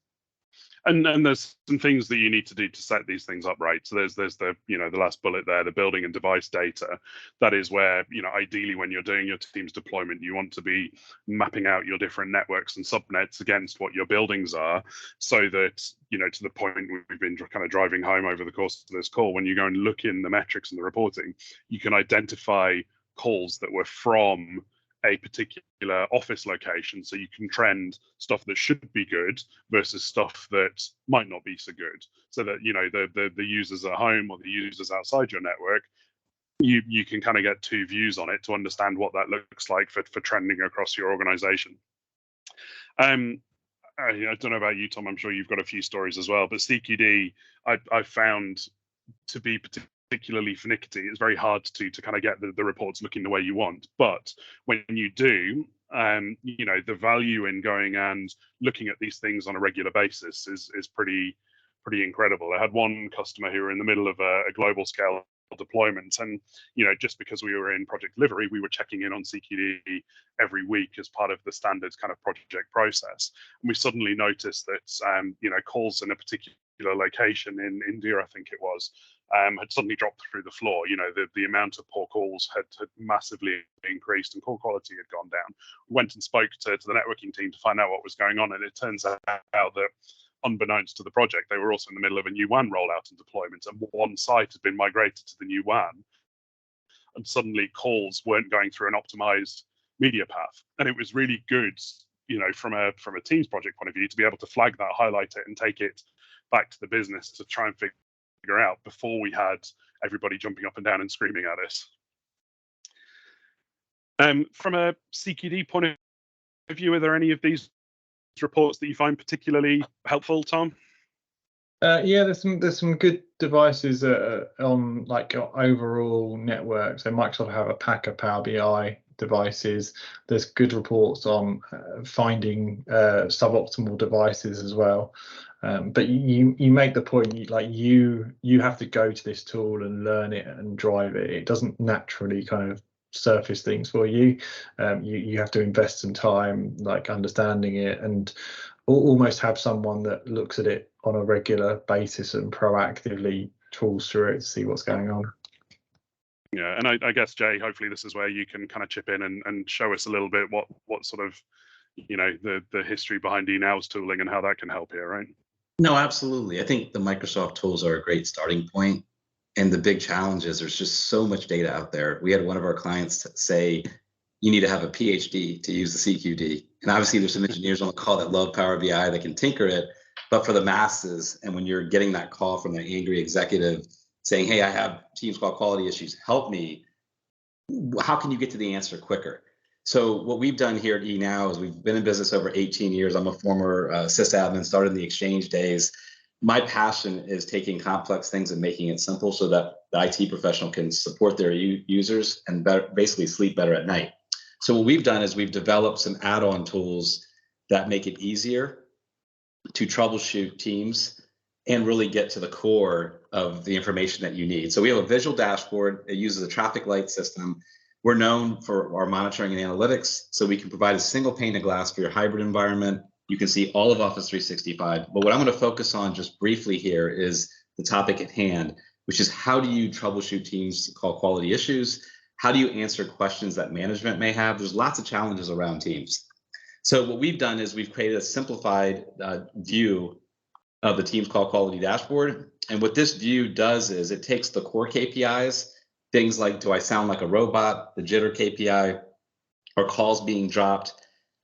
And there's some things that you need to do to set these things up right. So there's the the last bullet there, the building and device data. That is where ideally when you're doing your team's deployment, you want to be mapping out your different networks and subnets against what your buildings are, so that to the point we've been kind of driving home over the course of this call, when you go and look in the metrics and the reporting, you can identify calls that were from a particular office location, so you can trend stuff that should be good versus stuff that might not be so good, so that the users at home or the users outside your network, you can kind of get two views on it to understand what that looks like for trending across your organization. I don't know about you, Tom, I'm sure you've got a few stories as well, but CQD I've found to be particularly finicky. It's very hard to kind of get the reports looking the way you want, but when you do, the value in going and looking at these things on a regular basis is pretty incredible. I had one customer who were in the middle of a global scale deployment, and just because we were in project delivery, we were checking in on CQD every week as part of the standard kind of project process, and we suddenly noticed that calls in a particular location in India, I think it was, had suddenly dropped through the floor. The amount of poor calls had massively increased, and call quality had gone down. We went and spoke to the networking team to find out what was going on, and it turns out that, unbeknownst to the project, they were also in the middle of a new WAN rollout and deployment, and one site had been migrated to the new WAN, and suddenly calls weren't going through an optimized media path. And it was really good, from a Teams project point of view, to be able to flag that, highlight it, and take it back to the business to try and figure out before we had everybody jumping up and down and screaming at us. From a CQD point of view, are there any of these reports that you find particularly helpful, Tom? Yeah, there's some good devices on like overall network. So Microsoft have a pack of Power BI devices. There's good reports on finding suboptimal devices as well. But you make the point, you have to go to this tool and learn it and drive it. It doesn't naturally kind of surface things for you. You have to invest some time like understanding it, and almost have someone that looks at it on a regular basis and proactively trawls through it to see what's going on. Yeah, and I guess, Jay, hopefully this is where you can kind of chip in and show us a little bit what sort of the history behind ENow's tooling and how that can help here, right? No, absolutely. I think the Microsoft tools are a great starting point. And the big challenge is there's just so much data out there. We had one of our clients say, you need to have a PhD to use the CQD. And obviously there's some engineers on the call that love Power BI that can tinker it, but for the masses, and when you're getting that call from that angry executive saying, hey, I have Teams call quality issues, help me, how can you get to the answer quicker? So what we've done here at ENow is we've been in business over 18 years. I'm a former sysadmin, started in the Exchange days. My passion is taking complex things and making it simple so that the IT professional can support their users and basically sleep better at night. So what we've done is we've developed some add-on tools that make it easier to troubleshoot Teams and really get to the core of the information that you need. So we have a visual dashboard. It uses a traffic light system. We're known for our monitoring and analytics, so we can provide a single pane of glass for your hybrid environment. You can see all of Office 365. But what I'm going to focus on just briefly here is the topic at hand, which is how do you troubleshoot Teams call quality issues? How do you answer questions that management may have? There's lots of challenges around Teams. So what we've done is we've created a simplified view of the Teams call quality dashboard. And what this view does is it takes the core KPIs, things like, do I sound like a robot, the jitter KPI, or calls being dropped.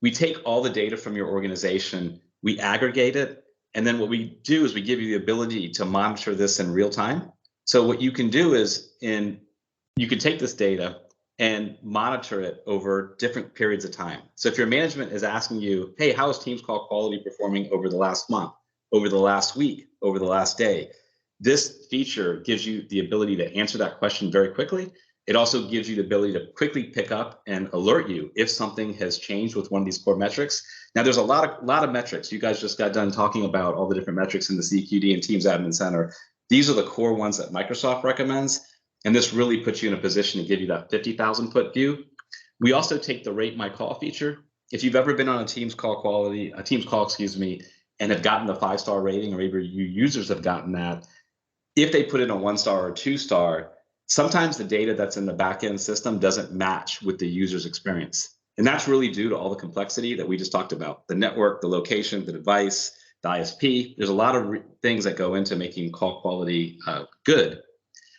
We take all the data from your organization we aggregate it, and then what we do is we give you the ability to monitor this in real time. So what you can do is you can take this data and monitor it over different periods of time. So if your management is asking you, hey, how is Teams call quality performing over the last month, over the last week, over the last day? This feature gives you the ability to answer that question very quickly. It also gives you the ability to quickly pick up and alert you if something has changed with one of these core metrics. Now, there's a lot of metrics. You guys just got done talking about all the different metrics in the CQD and Teams Admin Center. These are the core ones that Microsoft recommends. And this really puts you in a position to give you that 50,000 foot view. We also take the rate my call feature. If you've ever been on a Teams call, and have gotten the 5-star rating, or maybe you users have gotten that, if they put in a 1-star or 2-star, sometimes the data that's in the backend system doesn't match with the user's experience. And that's really due to all the complexity that we just talked about, the network, the location, the device, the ISP. There's a lot of things that go into making call quality good.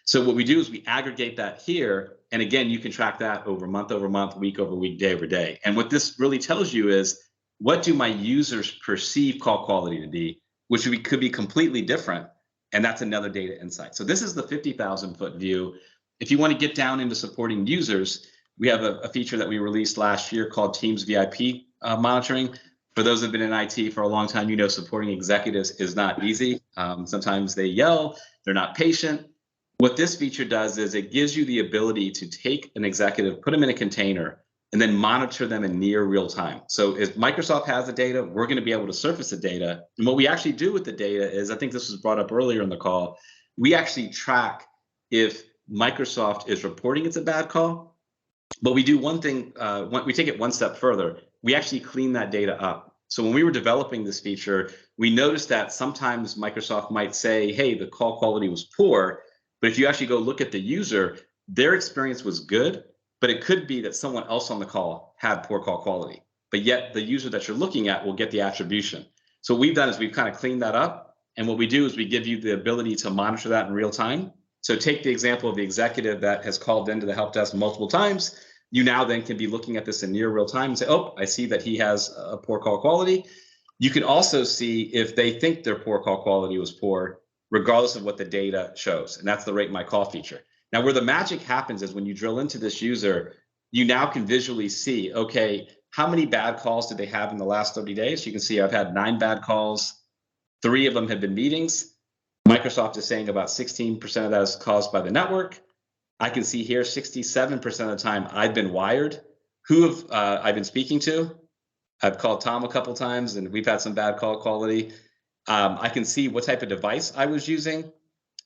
So what we do is we aggregate that here. And again, you can track that over month, week over week, day over day. And what this really tells you is, what do my users perceive call quality to be, which could be completely different. And that's another data insight. So this is the 50,000 foot view. If you want to get down into supporting users, we have a feature that we released last year called Teams VIP monitoring. For those who've been in IT for a long time, you know supporting executives is not easy. Sometimes they yell, they're not patient. What this feature does is it gives you the ability to take an executive, put them in a container, and then monitor them in near real time. So if Microsoft has the data, we're going to be able to surface the data. And what we actually do with the data is, I think this was brought up earlier in the call, we actually track if Microsoft is reporting it's a bad call. But we do one thing, we take it one step further. We actually clean that data up. So when we were developing this feature, we noticed that sometimes Microsoft might say, hey, the call quality was poor. But if you actually go look at the user, their experience was good, but it could be that someone else on the call had poor call quality. But yet the user that you're looking at will get the attribution. So what we've done is we've kind of cleaned that up. And what we do is we give you the ability to monitor that in real time. So take the example of the executive that has called into the help desk multiple times. You now then can be looking at this in near real time and say, oh, I see that he has a poor call quality. You can also see if they think their poor call quality was poor, regardless of what the data shows. And that's the rate my call feature. Now, where the magic happens is when you drill into this user, you now can visually see, okay, how many bad calls did they have in the last 30 days? You can see I've had 9 bad calls. 3 of them have been meetings. Microsoft is saying about 16% of that is caused by the network. I can see here 67% of the time I've been wired. Who have I been speaking to? I've called Tom a couple times and we've had some bad call quality. I can see what type of device I was using.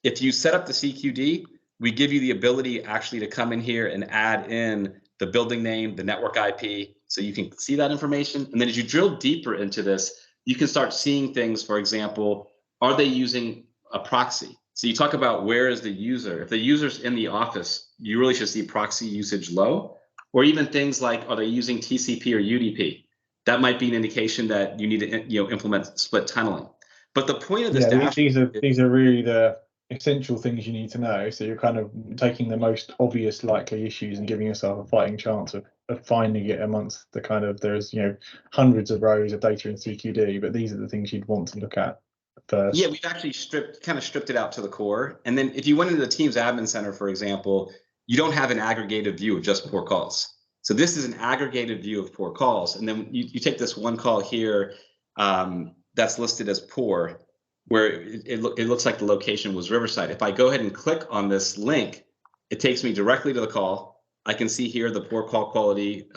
If you set up the CQD, we give you the ability actually to come in here and add in the building name, the network IP, so you can see that information. And then as you drill deeper into this, you can start seeing things, for example, are they using a proxy? So you talk about where is the user. If the user's in the office, you really should see proxy usage low, or even things like, are they using TCP or UDP? That might be an indication that you need to implement split tunneling. But the point of this dashboard, these are really the essential things you need to know. So you're kind of taking the most obvious likely issues and giving yourself a fighting chance of finding it amongst the kind of, there's hundreds of rows of data in CQD, but these are the things you'd want to look at first. Yeah, we've actually kind of stripped it out to the core. And then if you went into the Teams Admin Center, for example, you don't have an aggregated view of just poor calls. So this is an aggregated view of poor calls. And then you take this one call here that's listed as poor, where it looks like the location was Riverside. If I go ahead and click on this link, it takes me directly to the call. I can see here the poor call quality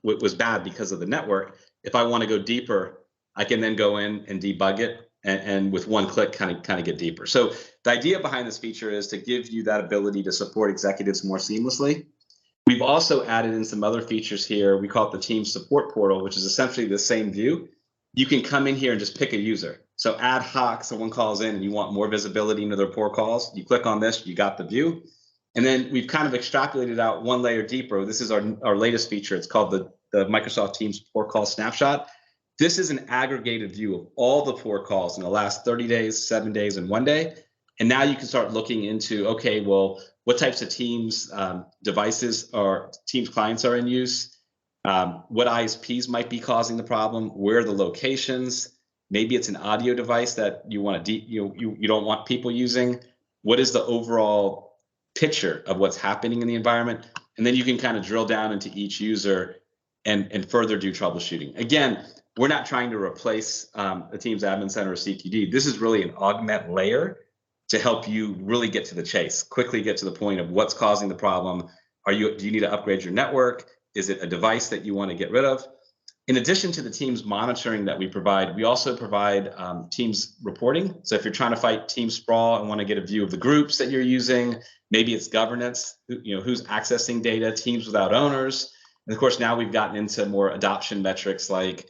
was bad because of the network. If I want to go deeper, I can then go in and debug it and with one click kind of get deeper. So the idea behind this feature is to give you that ability to support executives more seamlessly. We've also added in some other features here. We call it the Team Support Portal, which is essentially the same view. You can come in here and just pick a user. So ad hoc, someone calls in and you want more visibility into their poor calls. You click on this, you got the view. And then we've kind of extrapolated out one layer deeper. This is our latest feature. It's called the Microsoft Teams Poor Call Snapshot. This is an aggregated view of all the poor calls in the last 30 days, 7 days, and 1 day. And now you can start looking into, okay, well, what types of Teams devices or Teams clients are in use? What ISPs might be causing the problem? Where are the locations? Maybe it's an audio device that you want to you don't want people using. What is the overall picture of what's happening in the environment? And then you can kind of drill down into each user and further do troubleshooting. Again, we're not trying to replace the Teams Admin Center or CQD. This is really an augment layer to help you really get to the chase, quickly get to the point of what's causing the problem. Do you need to upgrade your network? Is it a device that you want to get rid of? In addition to the Teams monitoring that we provide, we also provide Teams reporting. So if you're trying to fight Teams sprawl and want to get a view of the groups that you're using, maybe it's governance, who's accessing data, teams without owners. And of course, now we've gotten into more adoption metrics like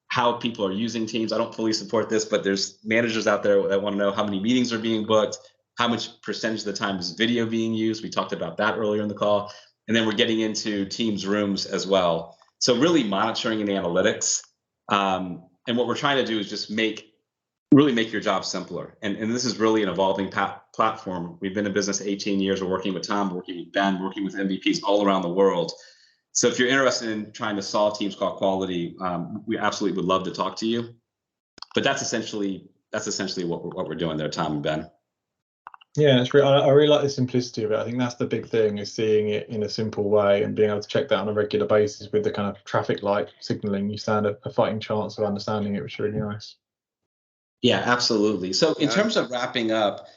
how people are using Teams. I don't fully support this, but there's managers out there that want to know how many meetings are being booked, how much percentage of the time is video being used. We talked about that earlier in the call. And then we're getting into Teams rooms as well. So really monitoring and analytics. And what we're trying to do is just really make your job simpler. And this is really an evolving platform. We've been in business 18 years. We're working with Tom, working with Ben, working with MVPs all around the world. So if you're interested in trying to solve Teams call quality, we absolutely would love to talk to you. But that's essentially what we're doing there, Tom and Ben. Yeah, it's I really like the simplicity of it. I think that's the big thing, is seeing it in a simple way and being able to check that on a regular basis with the kind of traffic light signaling. You stand a fighting chance of understanding it, which is really nice. Yeah, absolutely. So in terms of wrapping up,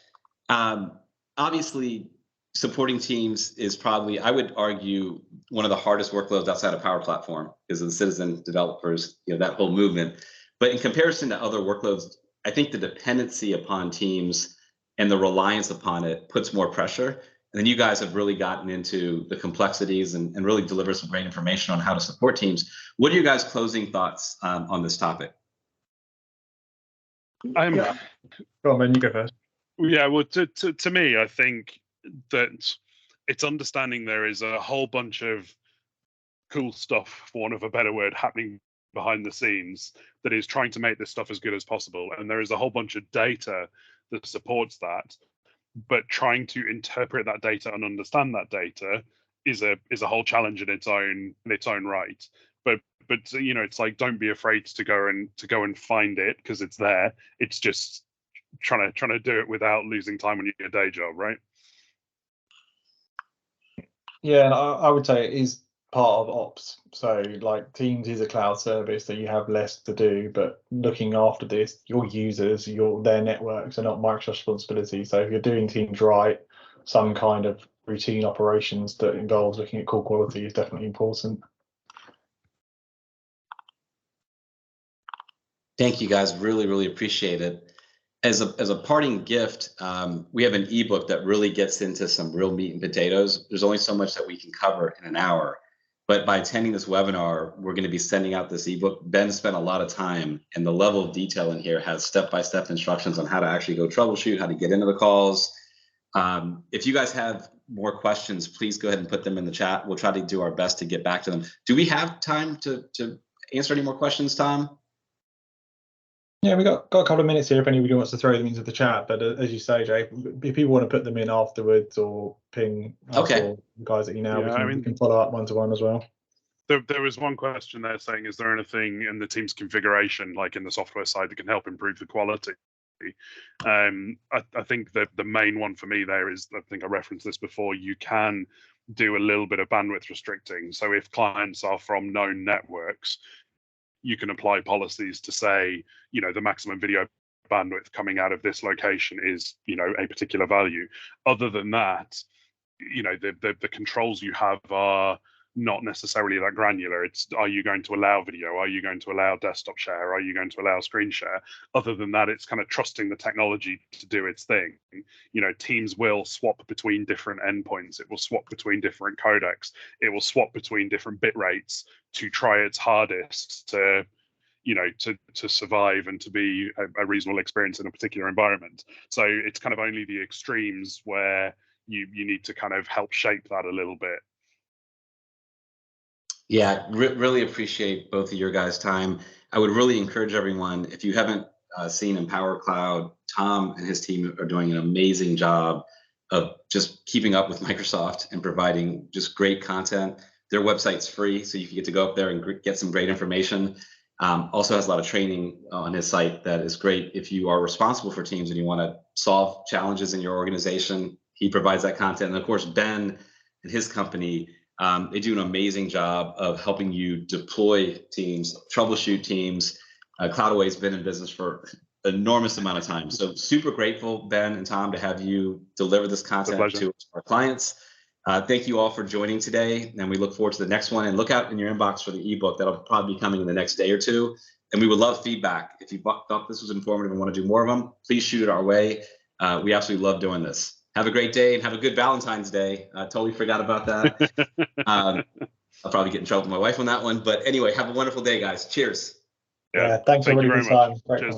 obviously supporting Teams is probably, I would argue, one of the hardest workloads outside of Power Platform because of the citizen developers, that whole movement. But in comparison to other workloads, I think the dependency upon Teams and the reliance upon it puts more pressure. And then you guys have really gotten into the complexities and really delivered some great information on how to support Teams. What are your guys' closing thoughts on this topic? Go on, Ben, you go first. Yeah, well, to me, I think that it's understanding there is a whole bunch of cool stuff, for want of a better word, happening behind the scenes that is trying to make this stuff as good as possible. And there is a whole bunch of data that supports that, but trying to interpret that data and understand that data is a whole challenge in its own right. But it's like, don't be afraid to go and find it, because it's there. It's just trying to do it without losing time on your day job, right? Yeah, and I would say it is part of ops. So like Teams is a cloud service, so you have less to do, but looking after this, your users, their networks are not Microsoft's responsibility. So if you're doing Teams right, some kind of routine operations that involves looking at call quality is definitely important. Thank you guys, really, really appreciate it. As a parting gift, we have an ebook that really gets into some real meat and potatoes. There's only so much that we can cover in an hour, but by attending this webinar, we're going to be sending out this ebook. Ben spent a lot of time, and the level of detail in here has step-by-step instructions on how to actually go troubleshoot, how to get into the calls. If you guys have more questions, please go ahead and put them in the chat. We'll try to do our best to get back to them. Do we have time to answer any more questions, Tom? Yeah, we got a couple of minutes here if anybody wants to throw them into the chat. But as you say, Jay, if people want to put them in afterwards or ping us or the guys at ENow, we can follow up one-to-one as well. There was one question there saying, is there anything in the Teams configuration, like in the software side, that can help improve the quality? I think that the main one for me there is, I think I referenced this before, you can do a little bit of bandwidth restricting. So if clients are from known networks, you can apply policies to say, the maximum video bandwidth coming out of this location is, a particular value. Other than that, the controls you have are not necessarily that granular. It's, are you going to allow video? Are you going to allow desktop share? Are you going to allow screen share? Other than that, it's kind of trusting the technology to do its thing. Teams will swap between different endpoints. It will swap between different codecs. It will swap between different bit rates to try its hardest to survive and to be a reasonable experience in a particular environment. So it's kind of only the extremes where you need to kind of help shape that a little bit. Yeah, really appreciate both of your guys' time. I would really encourage everyone, if you haven't seen Empower Cloud, Tom and his team are doing an amazing job of just keeping up with Microsoft and providing just great content. Their website's free, so you can get to go up there and get some great information. Also has a lot of training on his site that is great if you are responsible for teams and you want to solve challenges in your organization. He provides that content. And of course, Ben and his company, they do an amazing job of helping you deploy teams, troubleshoot teams. Cloudaway's been in business for an enormous amount of time. So super grateful, Ben and Tom, to have you deliver this content to our clients. Thank you all for joining today, and we look forward to the next one. And look out in your inbox for the ebook that'll probably be coming in the next day or two. And we would love feedback. If you thought this was informative and want to do more of them, please shoot it our way. We absolutely love doing this. Have a great day and have a good Valentine's Day. I totally forgot about that. I'll probably get in trouble with my wife on that one. But anyway, have a wonderful day, guys. Cheers. Yeah, thanks everybody for your time. Great. Cheers.